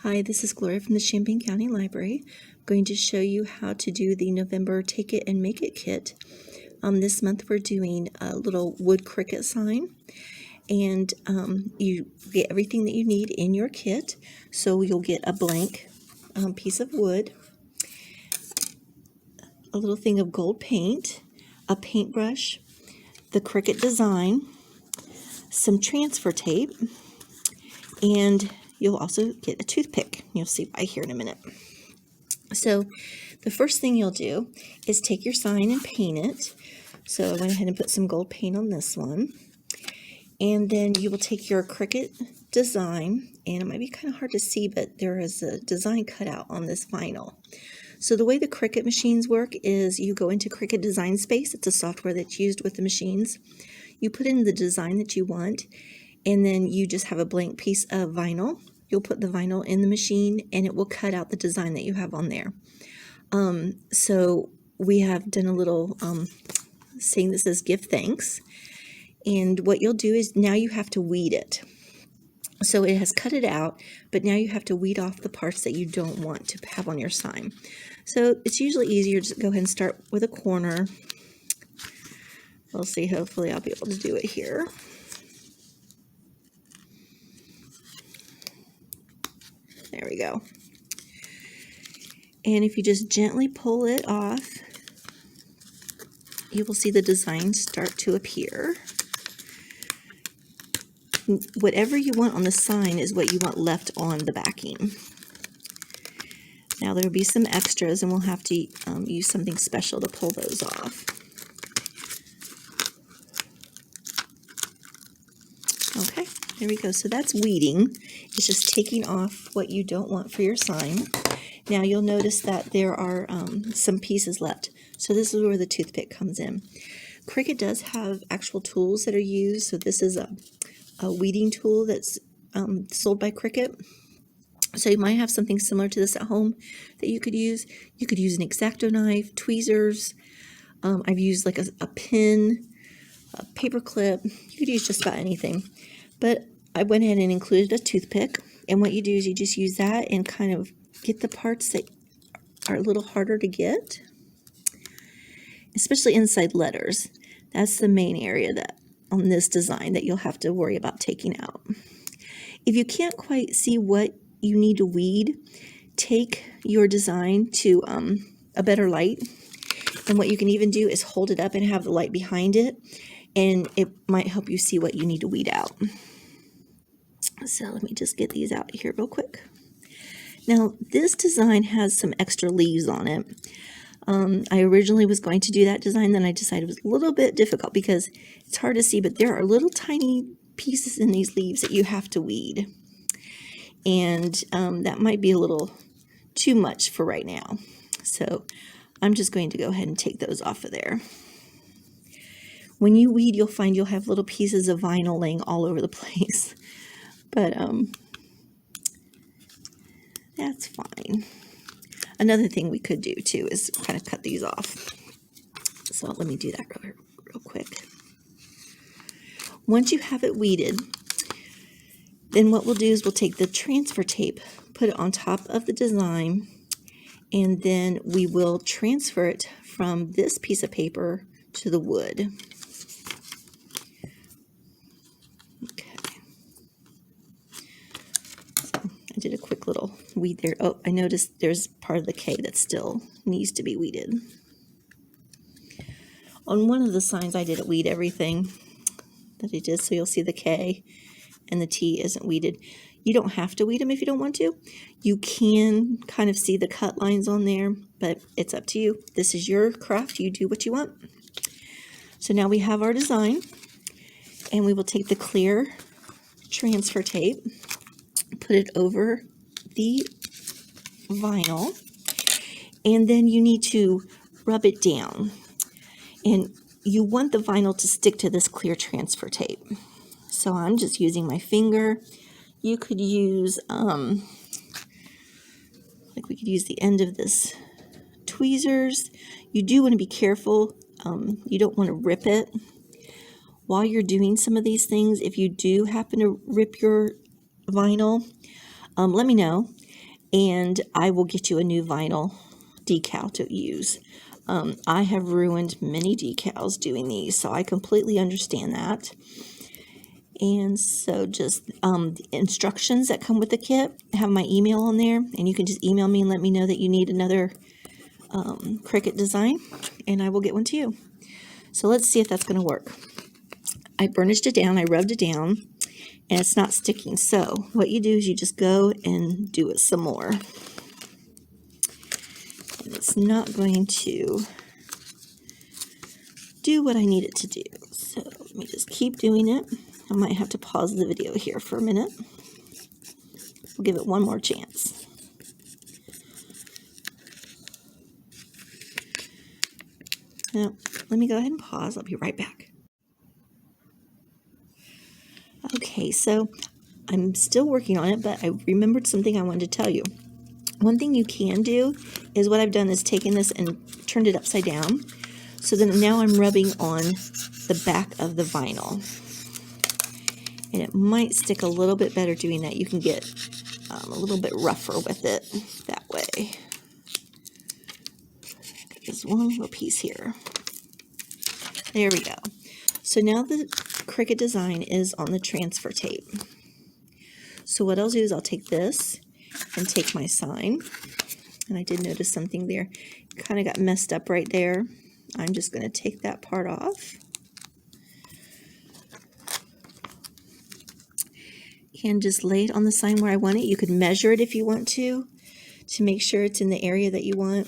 Hi, this is Gloria from the Champaign County Library. I'm going to show you how to do the November Take It and Make It kit. This month we're doing a little wood Cricut sign, and you get everything that you need in your kit. So you'll get a blank piece of wood, a little thing of gold paint, a paintbrush, the Cricut design, some transfer tape, and you'll also get a toothpick. You'll see why here in a minute. So the first thing you'll do is take your sign and paint it. So I went ahead and put some gold paint on this one. And then you will take your Cricut design, and it might be kind of hard to see, but there is a design cut out on this vinyl. So the way the Cricut machines work is you go into Cricut Design Space. It's a software that's used with the machines. You put in the design that you want, and then you just have a blank piece of vinyl. You'll put the vinyl in the machine, and it will cut out the design that you have on there. So we have done a little saying that says give thanks. And what you'll do is now you have to weed it. So it has cut it out, but now you have to weed off the parts that you don't want to have on your sign. So it's usually easier to go ahead and start with a corner. We'll see, hopefully I'll be able to do it here. There we go. And if you just gently pull it off, you will see the design start to appear. Whatever you want on the sign is what you want left on the backing. Now there will be some extras, and we'll have to use something special to pull those off. Okay, there we go. So that's weeding. It's just taking off what you don't want for your sign. Now you'll notice that there are some pieces left. So this is where the toothpick comes in. Cricut does have actual tools that are used. So this is a weeding tool that's sold by Cricut. So you might have something similar to this at home that you could use. You could use an X-Acto knife, tweezers. I've used like a pin, a paper clip. You could use just about anything. But I went ahead and included a toothpick. And what you do is you just use that and kind of get the parts that are a little harder to get, especially inside letters. That's the main area that on this design that you'll have to worry about taking out. If you can't quite see what you need to weed, take your design to a better light. And what you can even do is hold it up and have the light behind it, and it might help you see what you need to weed out. So let me just get these out here real quick. Now this design has some extra leaves on it. I originally was going to do that design, then I decided it was a little bit difficult because it's hard to see, but there are little tiny pieces in these leaves that you have to weed. And that might be a little too much for right now. So I'm just going to go ahead and take those off of there. When you weed, you'll find you'll have little pieces of vinyl laying all over the place. But that's fine. Another thing we could do too is kind of cut these off. So let me do that real quick. Once you have it weeded, then what we'll do is we'll take the transfer tape, put it on top of the design, and then we will transfer it from this piece of paper to the wood. I did a quick little weed there. Oh, I noticed there's part of the K that still needs to be weeded. On one of the signs I didn't weed everything that I did, so you'll see the K and the T isn't weeded. You don't have to weed them if you don't want to. You can kind of see the cut lines on there, but it's up to you. This is your craft. You do what you want. So now we have our design, and we will take the clear transfer tape, put it over the vinyl, and then you need to rub it down. And you want the vinyl to stick to this clear transfer tape. So I'm just using my finger. You could use, like we could use the end of this tweezers. You do want to be careful. You don't want to rip it. While you're doing some of these things, if you do happen to rip your vinyl, let me know. and I will get you a new vinyl decal to use. I have ruined many decals doing these, so I completely understand that. And so just the instructions that come with the kit have my email on there, and you can just email me and let me know that you need another Cricut design, and I will get one to you. So let's see if that's going to work. I burnished it down, I rubbed it down, and it's not sticking. So what you do is you just go and do it some more. And it's not going to do what I need it to do. So let me just keep doing it. I might have to pause the video here for a minute. We'll give it one more chance. Now, let me go ahead and pause. I'll be right back. Okay, so I'm still working on it, but I remembered something I wanted to tell you. One thing you can do is what I've done is taken this and turned it upside down. So then now I'm rubbing on the back of the vinyl. And it might stick a little bit better doing that. You can get a little bit rougher with it that way. There's one little piece here. There we go. So now the Cricut design is on the transfer tape. So what I'll do is I'll take this and take my sign. And I did notice something there. Kind of got messed up right there. I'm just going to take that part off. And just lay it on the sign where I want it. You could measure it if you want to make sure it's in the area that you want.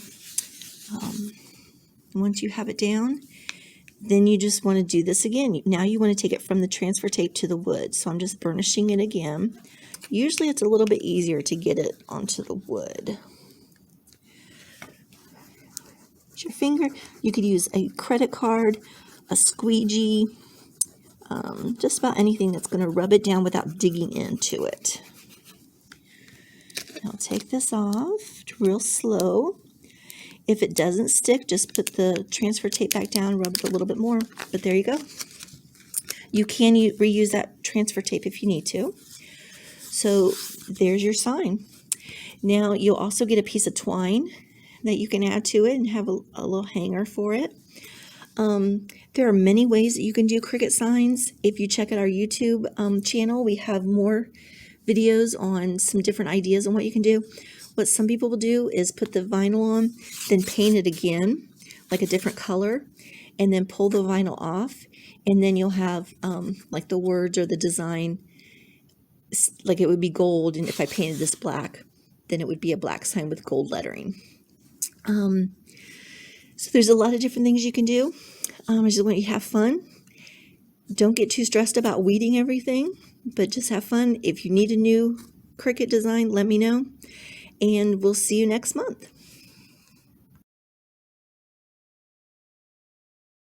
Once you have it down, then you just want to do this again. Now you want to take it from the transfer tape to the wood. So I'm just burnishing it again. Usually it's a little bit easier to get it onto the wood. With your finger, you could use a credit card, a squeegee, just about anything that's going to rub it down without digging into it. I'll take this off real slow. If it doesn't stick, just put the transfer tape back down, rub it a little bit more. But there you go. You can reuse that transfer tape if you need to. So there's your sign. Now you'll also get a piece of twine that you can add to it and have a little hanger for it. There are many ways that you can do Cricut signs. If you check out our YouTube channel, we have more videos on some different ideas on what you can do. What some people will do is put the vinyl on, then paint it again, like a different color, and then pull the vinyl off, and then you'll have like the words or the design, like it would be gold, and if I painted this black, then it would be a black sign with gold lettering. So there's a lot of different things you can do. I just want you to have fun. Don't get too stressed about weeding everything, but just have fun. If you need a new Cricut design, let me know, and we'll see you next month.